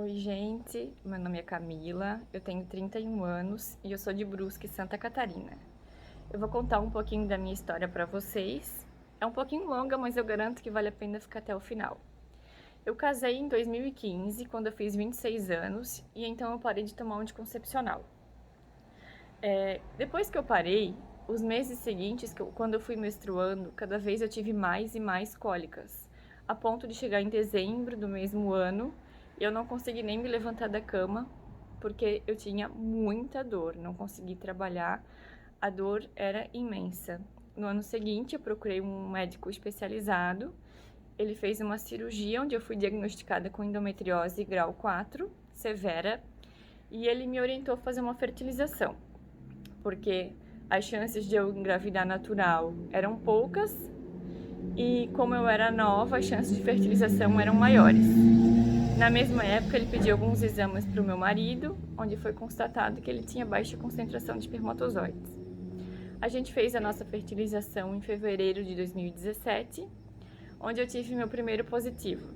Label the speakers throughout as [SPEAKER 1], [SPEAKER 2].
[SPEAKER 1] Oi, gente. Meu nome é Camila, eu tenho 31 anos e eu sou de Brusque, Santa Catarina. Eu vou contar um pouquinho da minha história para vocês. É um pouquinho longa, mas eu garanto que vale a pena ficar até o final. Eu casei em 2015, quando eu fiz 26 anos, e então eu parei de tomar um anticoncepcional. Depois que eu parei, os meses seguintes, quando eu fui menstruando, cada vez eu tive mais e mais cólicas, a ponto de chegar em dezembro do mesmo ano e eu não consegui nem me levantar da cama porque eu tinha muita dor, não consegui trabalhar, a dor era imensa. No ano seguinte, eu procurei um médico especializado, ele fez uma cirurgia onde eu fui diagnosticada com endometriose grau 4, severa, e ele me orientou a fazer uma fertilização porque as chances de eu engravidar natural eram poucas e como eu era nova, as chances de fertilização eram maiores. Na mesma época, ele pediu alguns exames para o meu marido, onde foi constatado que ele tinha baixa concentração de espermatozoides. A gente fez a nossa fertilização em fevereiro de 2017, onde eu tive meu primeiro positivo.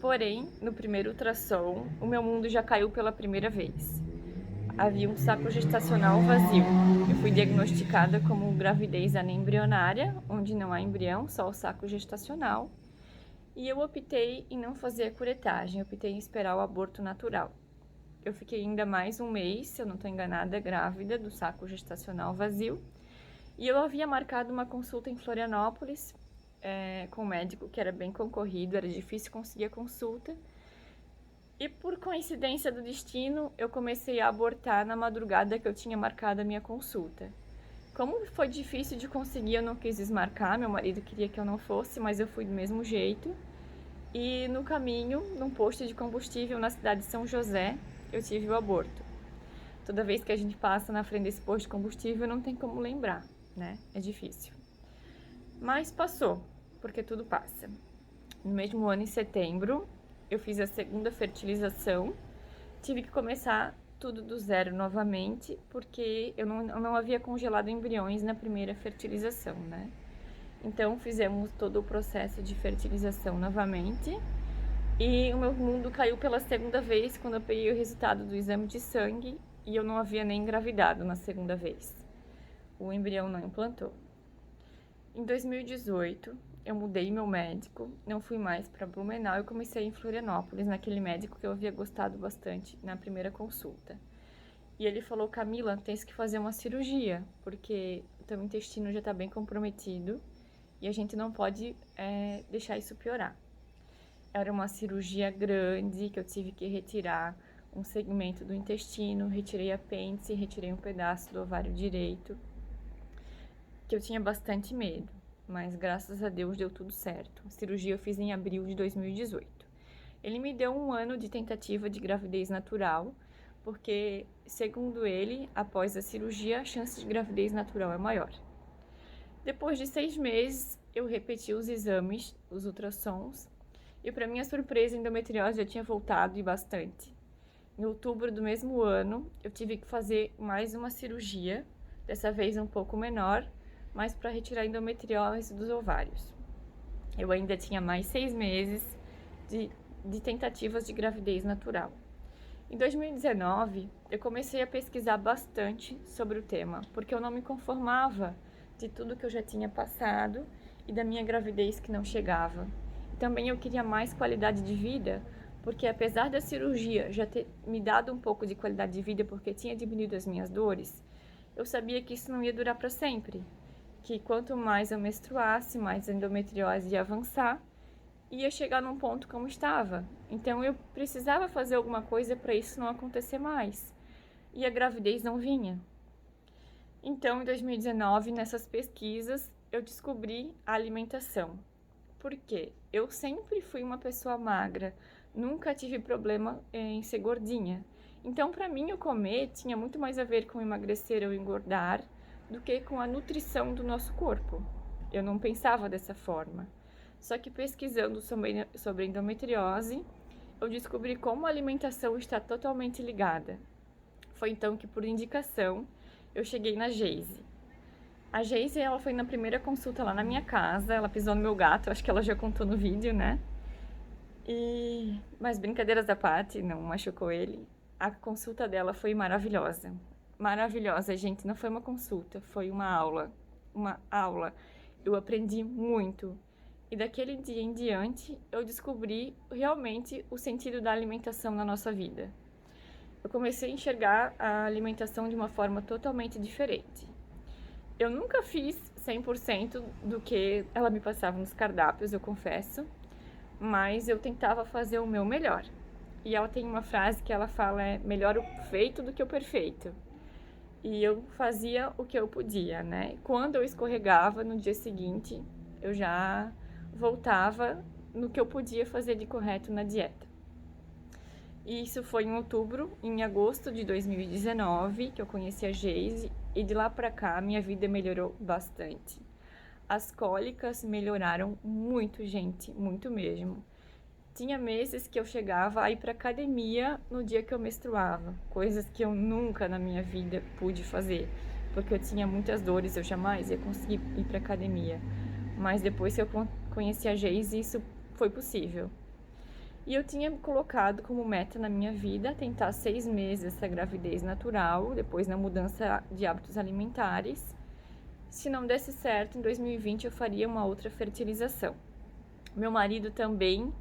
[SPEAKER 1] Porém, no primeiro ultrassom, o meu mundo já caiu pela primeira vez. Havia um saco gestacional vazio. Eu fui diagnosticada como gravidez anembrionária, onde não há embrião, só o saco gestacional. E eu optei em não fazer a curetagem, eu optei em esperar o aborto natural. Eu fiquei ainda mais um mês, se eu não estou enganada, grávida do saco gestacional vazio. E eu havia marcado uma consulta em Florianópolis com um médico que era bem concorrido, era difícil conseguir a consulta. E por coincidência do destino, eu comecei a abortar na madrugada que eu tinha marcado a minha consulta. Como foi difícil de conseguir, eu não quis desmarcar, meu marido queria que eu não fosse, mas eu fui do mesmo jeito. E no caminho, num posto de combustível na cidade de São José, eu tive o aborto. Toda vez que a gente passa na frente desse posto de combustível, não tem como lembrar, né? É difícil. Mas passou, porque tudo passa. No mesmo ano, em setembro, eu fiz a segunda fertilização. Tive que começar tudo do zero novamente, porque eu não havia congelado embriões na primeira fertilização, né? Então, fizemos todo o processo de fertilização novamente. E o meu mundo caiu pela segunda vez quando eu peguei o resultado do exame de sangue e eu não havia nem engravidado na segunda vez. O embrião não implantou. Em 2018, eu mudei meu médico, não fui mais para Blumenau e comecei em Florianópolis, naquele médico que eu havia gostado bastante na primeira consulta. E ele falou: Camila, tens que fazer uma cirurgia, porque o teu intestino já está bem comprometido e a gente não pode deixar isso piorar. Era uma cirurgia grande que eu tive que retirar um segmento do intestino, retirei apêndice, retirei um pedaço do ovário direito, que eu tinha bastante medo, mas graças a Deus deu tudo certo. A cirurgia eu fiz em abril de 2018. Ele me deu um ano de tentativa de gravidez natural, porque, segundo ele, após a cirurgia, a chance de gravidez natural é maior. Depois de 6 meses, eu repeti os exames, os ultrassons, e para minha surpresa, a endometriose já tinha voltado e bastante. Em outubro do mesmo ano, eu tive que fazer mais uma cirurgia, dessa vez um pouco menor, mas para retirar a endometriose dos ovários. Eu ainda tinha mais 6 meses de tentativas de gravidez natural. Em 2019, eu comecei a pesquisar bastante sobre o tema, porque eu não me conformava de tudo que eu já tinha passado e da minha gravidez que não chegava. Também eu queria mais qualidade de vida, porque apesar da cirurgia já ter me dado um pouco de qualidade de vida porque tinha diminuído as minhas dores, eu sabia que isso não ia durar para sempre, que quanto mais eu menstruasse, mais a endometriose ia avançar e ia chegar num ponto como estava. Então eu precisava fazer alguma coisa para isso não acontecer mais. E a gravidez não vinha. Então, em 2019, nessas pesquisas, eu descobri a alimentação. Por quê? Eu sempre fui uma pessoa magra, nunca tive problema em ser gordinha. Então, para mim, o comer tinha muito mais a ver com emagrecer ou engordar do que com a nutrição do nosso corpo. Eu não pensava dessa forma. Só que pesquisando sobre endometriose, eu descobri como a alimentação está totalmente ligada. Foi então que, por indicação, eu cheguei na Geise. A Geise, ela foi na primeira consulta lá na minha casa, ela pisou no meu gato, acho que ela já contou no vídeo, né? Mas brincadeiras à parte, não machucou ele. A consulta dela foi maravilhosa. Maravilhosa, gente. Não foi uma consulta, foi uma aula. Uma aula. Eu aprendi muito. E daquele dia em diante, eu descobri realmente o sentido da alimentação na nossa vida. Eu comecei a enxergar a alimentação de uma forma totalmente diferente. Eu nunca fiz 100% do que ela me passava nos cardápios, eu confesso, mas eu tentava fazer o meu melhor. E ela tem uma frase que ela fala, é melhor o feito do que o perfeito. E eu fazia o que eu podia, né? Quando eu escorregava, no dia seguinte, eu já voltava no que eu podia fazer de correto na dieta. E isso foi em outubro, em agosto de 2019, que eu conheci a Geise, e de lá pra cá minha vida melhorou bastante. As cólicas melhoraram muito, gente, muito mesmo. Tinha meses que eu chegava a ir pra academia no dia que eu menstruava, coisas que eu nunca na minha vida pude fazer, porque eu tinha muitas dores, eu jamais ia conseguir ir pra academia. Mas depois que eu conheci a Geise, isso foi possível. E eu tinha colocado como meta na minha vida tentar 6 meses essa gravidez natural, depois na mudança de hábitos alimentares. Se não desse certo, em 2020 eu faria uma outra fertilização. Meu marido também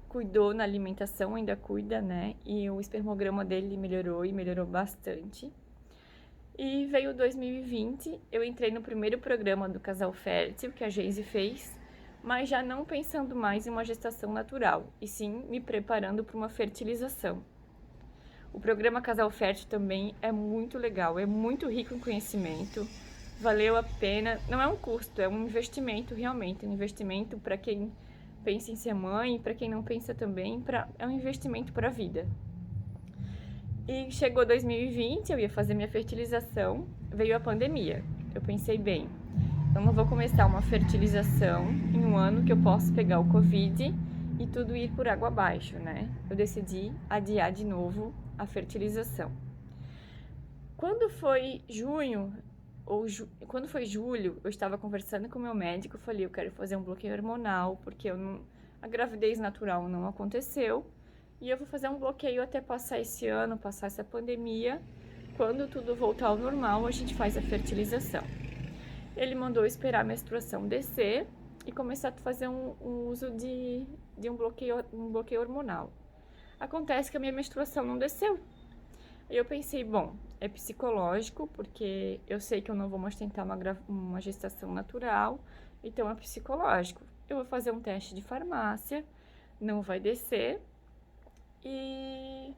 [SPEAKER 1] cuidou na alimentação, ainda cuida, né? E o espermograma dele melhorou e melhorou bastante. E veio 2020, eu entrei no primeiro programa do Casal Fértil, que a Geise fez, mas já não pensando mais em uma gestação natural, e sim me preparando para uma fertilização. O programa Casal Fértil também é muito legal, é muito rico em conhecimento, valeu a pena, não é um custo, é um investimento realmente, um investimento para quem pensa em ser mãe, para quem não pensa também, é um investimento para a vida. E chegou 2020, eu ia fazer minha fertilização, veio a pandemia. Eu pensei, bem, eu não vou começar uma fertilização em um ano que eu posso pegar o Covid e tudo ir por água abaixo, né? Eu decidi adiar de novo a fertilização. Quando foi junho, quando foi julho, eu estava conversando com o meu médico, falei, eu quero fazer um bloqueio hormonal, porque a gravidez natural não aconteceu, e eu vou fazer um bloqueio até passar esse ano, passar essa pandemia. Quando tudo voltar ao normal, a gente faz a fertilização. Ele mandou esperar a menstruação descer e começar a fazer um uso de um bloqueio hormonal. Acontece que a minha menstruação não desceu. E eu pensei, bom, é psicológico, porque eu sei que eu não vou mais tentar uma gestação natural, então é psicológico. Eu vou fazer um teste de farmácia, não vai descer, e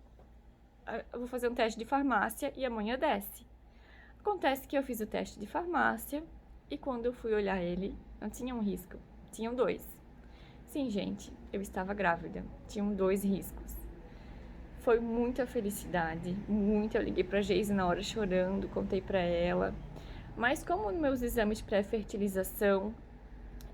[SPEAKER 1] eu vou fazer um teste de farmácia e amanhã desce. Acontece que eu fiz o teste de farmácia e quando eu fui olhar ele, não tinha um risco, tinham 2. Sim, gente, eu estava grávida, tinham 2 riscos. Foi muita felicidade, muita. Eu liguei pra Geise na hora chorando, contei pra ela. Mas como nos meus exames de pré-fertilização,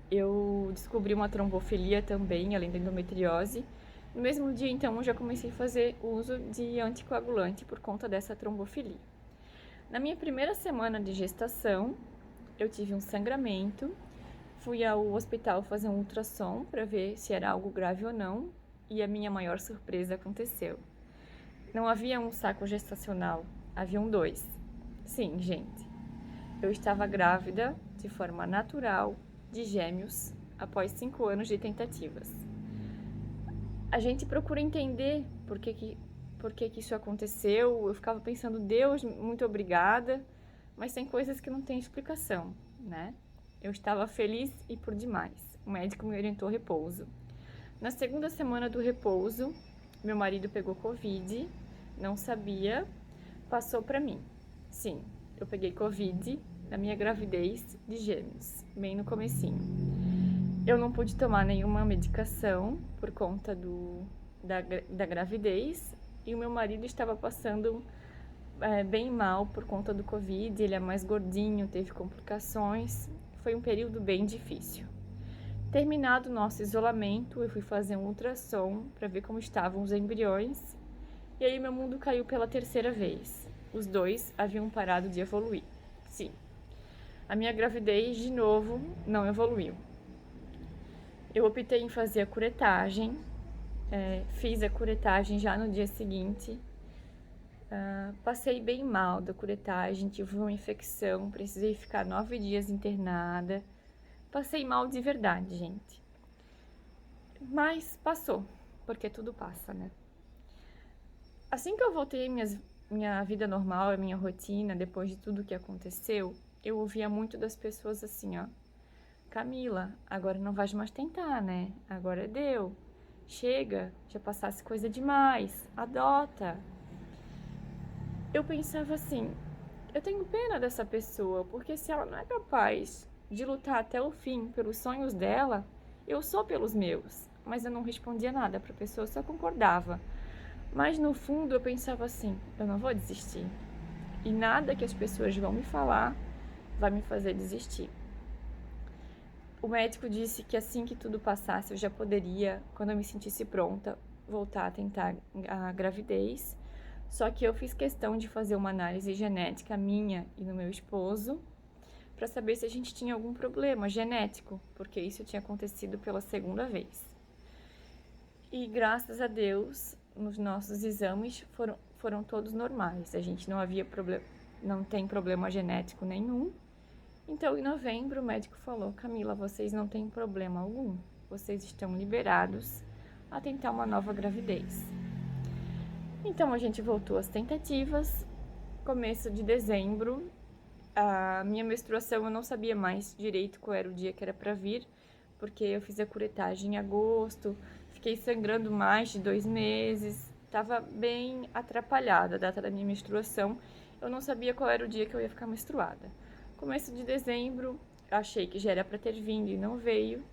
[SPEAKER 1] eu descobri uma trombofilia também, além da endometriose. No mesmo dia, então, eu já comecei a fazer uso de anticoagulante por conta dessa trombofilia. Na minha primeira semana de gestação, eu tive um sangramento, fui ao hospital fazer um ultrassom para ver se era algo grave ou não, e a minha maior surpresa aconteceu. Não havia um saco gestacional, haviam 2. Sim, gente, eu estava grávida de forma natural de gêmeos após 5 anos de tentativas. A gente procura entender por que isso aconteceu. Eu ficava pensando, Deus, muito obrigada, mas tem coisas que não tem explicação, né? Eu estava feliz e por demais. O médico me orientou repouso. Na segunda semana do repouso, meu marido pegou Covid, não sabia, passou para mim. Sim, eu peguei Covid na minha gravidez de gêmeos, bem no comecinho. Eu não pude tomar nenhuma medicação por conta da gravidez e o meu marido estava passando bem mal por conta do Covid, ele é mais gordinho, teve complicações, foi um período bem difícil. Terminado o nosso isolamento, eu fui fazer um ultrassom para ver como estavam os embriões e aí meu mundo caiu pela terceira vez. Os 2 haviam parado de evoluir. Sim, a minha gravidez de novo não evoluiu. Eu optei em fazer a curetagem Fiz a curetagem já no dia seguinte. Passei bem mal da curetagem, tive uma infecção, precisei ficar 9 dias internada. Passei mal de verdade, gente. Mas passou, porque tudo passa, né? Assim que eu voltei minha vida normal, a minha rotina, depois de tudo que aconteceu, eu ouvia muito das pessoas assim, ó. Camila, agora não vais mais tentar, né? Agora deu. Chega, já passasse coisa demais. Adota. Eu pensava assim, eu tenho pena dessa pessoa, porque se ela não é capaz de lutar até o fim pelos sonhos dela, eu sou pelos meus. Mas eu não respondia nada para a pessoa, só concordava. Mas no fundo eu pensava assim, eu não vou desistir. E nada que as pessoas vão me falar vai me fazer desistir. O médico disse que assim que tudo passasse, eu já poderia, quando eu me sentisse pronta, voltar a tentar a gravidez. Só que eu fiz questão de fazer uma análise genética minha e do meu esposo para saber se a gente tinha algum problema genético, porque isso tinha acontecido pela segunda vez. E graças a Deus, nos nossos exames foram todos normais. A gente não tem problema genético nenhum. Então, em novembro, o médico falou: Camila, vocês não têm problema algum. Vocês estão liberados a tentar uma nova gravidez. Então, a gente voltou às tentativas. Começo de dezembro, a minha menstruação eu não sabia mais direito qual era o dia que era para vir, porque eu fiz a curetagem em agosto, fiquei sangrando mais de 2 meses, estava bem atrapalhada a data da minha menstruação. Eu não sabia qual era o dia que eu ia ficar menstruada. Começo de dezembro, achei que já era para ter vindo e não veio.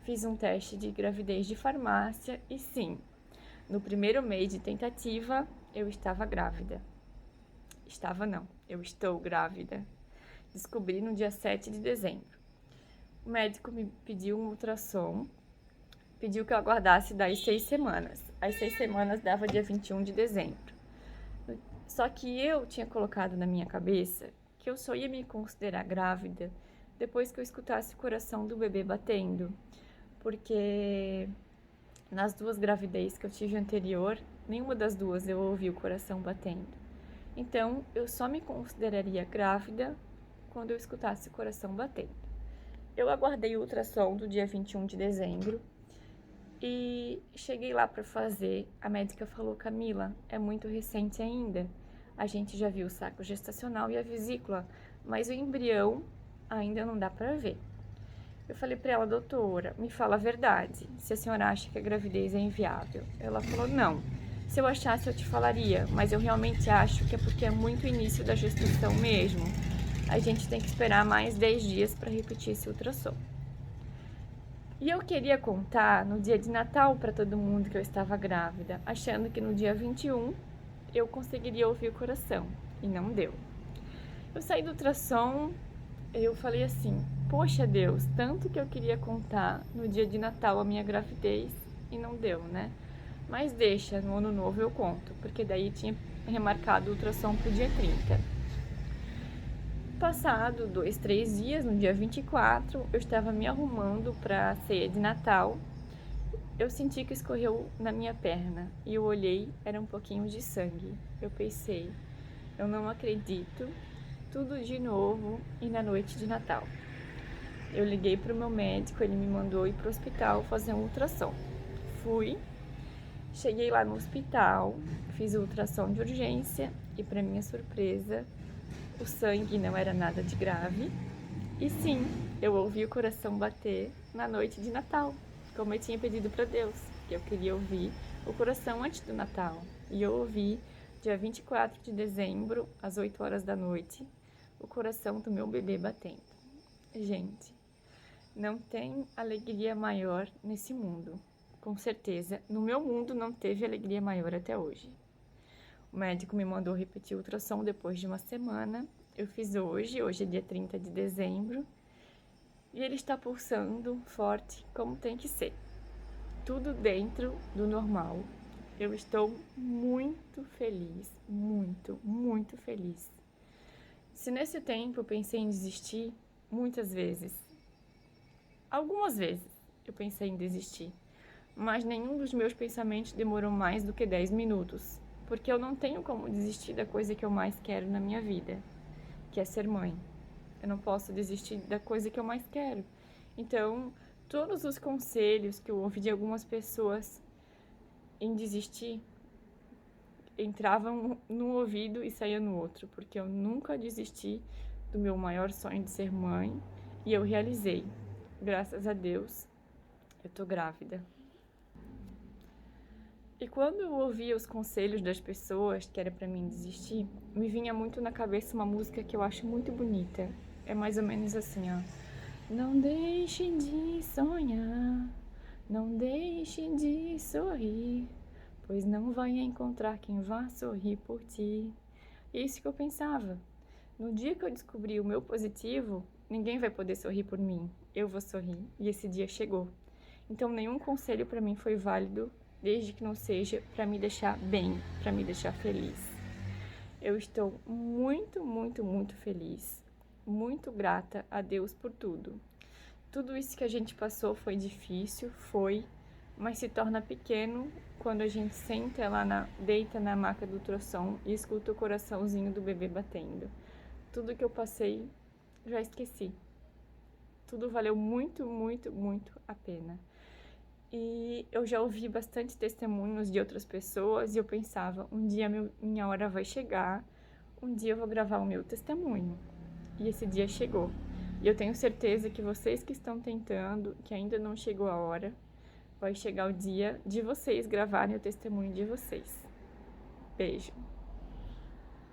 [SPEAKER 1] Fiz um teste de gravidez de farmácia e sim, no primeiro mês de tentativa, eu estava grávida. Estava não, eu estou grávida. Descobri no dia 7 de dezembro. O médico me pediu um ultrassom, pediu que eu aguardasse daí 6 semanas. As 6 semanas dava dia 21 de dezembro. Só que eu tinha colocado na minha cabeça que eu só ia me considerar grávida depois que eu escutasse o coração do bebê batendo. Porque nas 2 gravidez que eu tive anterior, nenhuma das 2 eu ouvi o coração batendo. Então, eu só me consideraria grávida quando eu escutasse o coração batendo. Eu aguardei o ultrassom do dia 21 de dezembro e cheguei lá para fazer. A médica falou: Camila, é muito recente ainda. A gente já viu o saco gestacional e a vesícula, mas o embrião ainda não dá para ver. Eu falei para ela: doutora, me fala a verdade, se a senhora acha que a gravidez é inviável. Ela falou: não, se eu achasse eu te falaria, mas eu realmente acho que é porque é muito início da gestação mesmo. A gente tem que esperar mais 10 dias para repetir esse ultrassom. E eu queria contar no dia de Natal para todo mundo que eu estava grávida, achando que no dia 21 eu conseguiria ouvir o coração, e não deu. Eu saí do ultrassom, eu falei assim: poxa Deus, tanto que eu queria contar no dia de Natal a minha gravidez e não deu, né? Mas deixa, no ano novo eu conto, porque daí tinha remarcado o ultrassom pro dia 30. Passado 2, 3 dias, no dia 24, eu estava me arrumando para a ceia de Natal. Eu senti que escorreu na minha perna e eu olhei, era um pouquinho de sangue. Eu pensei: eu não acredito, tudo de novo e na noite de Natal. Eu liguei para o meu médico, ele me mandou ir para o hospital fazer um ultrassom. Fui, cheguei lá no hospital, fiz o ultrassom de urgência e, para minha surpresa, o sangue não era nada de grave. E sim, eu ouvi o coração bater na noite de Natal, como eu tinha pedido para Deus, que eu queria ouvir o coração antes do Natal. E eu ouvi, dia 24 de dezembro, às 8 horas da noite, o coração do meu bebê batendo. Gente, não tem alegria maior nesse mundo. Com certeza, no meu mundo não teve alegria maior até hoje. O médico me mandou repetir o ultrassom depois de uma semana. Eu fiz hoje é dia 30 de dezembro. E ele está pulsando forte como tem que ser. Tudo dentro do normal. Eu estou muito feliz, muito, muito feliz. Se nesse tempo eu pensei em desistir, muitas vezes, algumas vezes eu pensei em desistir, mas nenhum dos meus pensamentos demorou mais do que 10 minutos, porque eu não tenho como desistir da coisa que eu mais quero na minha vida, que é ser mãe. Eu não posso desistir da coisa que eu mais quero. Então, todos os conselhos que eu ouvi de algumas pessoas em desistir entravam num ouvido e saía no outro, porque eu nunca desisti do meu maior sonho de ser mãe e eu realizei. Graças a Deus, eu tô grávida. E quando eu ouvia os conselhos das pessoas que era pra mim desistir, me vinha muito na cabeça uma música que eu acho muito bonita. É mais ou menos assim, ó. Não deixe de sonhar, não deixe de sorrir, pois não vai encontrar quem vá sorrir por ti. E é isso que eu pensava. No dia que eu descobri o meu positivo, ninguém vai poder sorrir por mim. Eu vou sorrir. E esse dia chegou. Então nenhum conselho para mim foi válido, desde que não seja para me deixar bem, para me deixar feliz. Eu estou muito, muito, muito feliz. Muito grata a Deus por tudo. Tudo isso que a gente passou foi difícil, mas se torna pequeno quando a gente senta deita na maca do ultrassom e escuta o coraçãozinho do bebê batendo. Tudo que eu passei, já esqueci. Tudo valeu muito, muito, muito a pena. E eu já ouvi bastante testemunhos de outras pessoas e eu pensava, um dia minha hora vai chegar, um dia eu vou gravar o meu testemunho. E esse dia chegou. E eu tenho certeza que vocês que estão tentando, que ainda não chegou a hora, vai chegar o dia de vocês gravarem o testemunho de vocês. Beijo.